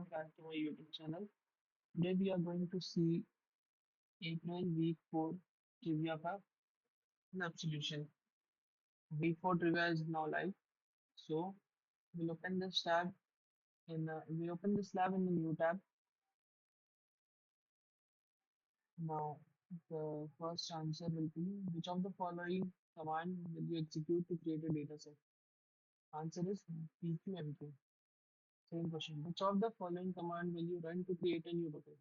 welcome back to my YouTube channel. Today we are going to see April week 4 trivia का lab solution. Week 4 trivia is now live. So we'll open this tab we'll open this lab in the new tab. Now the first answer will be which of the following command will you execute to create a data set? Answer is PQMQ. Same question. Which of the following command will you run to create a new bucket?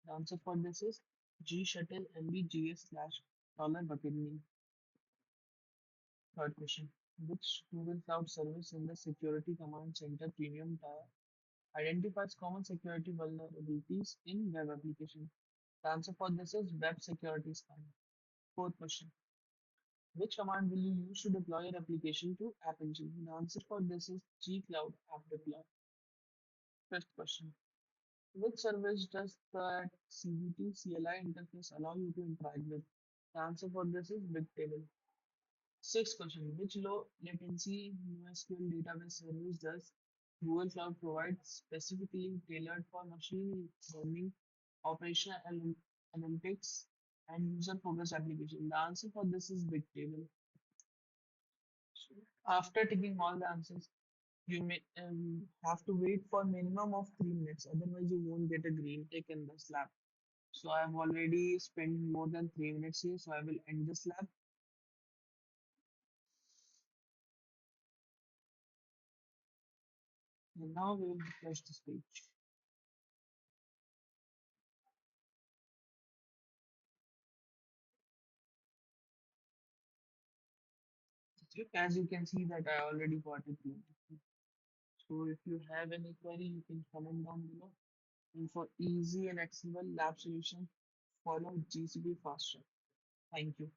The answer for this is gshuttle mbgs slash dollar bucket name. Third question. Which Google Cloud service in the Security Command Center Premium tier identifies common security vulnerabilities in web application? The answer for this is Web Security Scan. Fourth question. Which command will you use to deploy your application to App Engine? The answer for this is gcloud app deploy. Fifth question. Which service does the CVT CLI interface allow you to interact with? The answer for this is Bigtable. Sixth question. Which low latency NoSQL database service does Google Cloud provide specifically tailored for machine learning, operational analytics, and user focused application? The answer for this is Bigtable. So after taking all the answers, you may have to wait for minimum of 3 minutes. Otherwise, you won't get a green tick in the slab. So I have already spent more than 3 minutes here. So I will end this lab. And now we will refresh this page. As you can see that I already got it. So if you have any query, you can comment down below. And for easy and accessible lab solution, follow GCP faster. Thank you.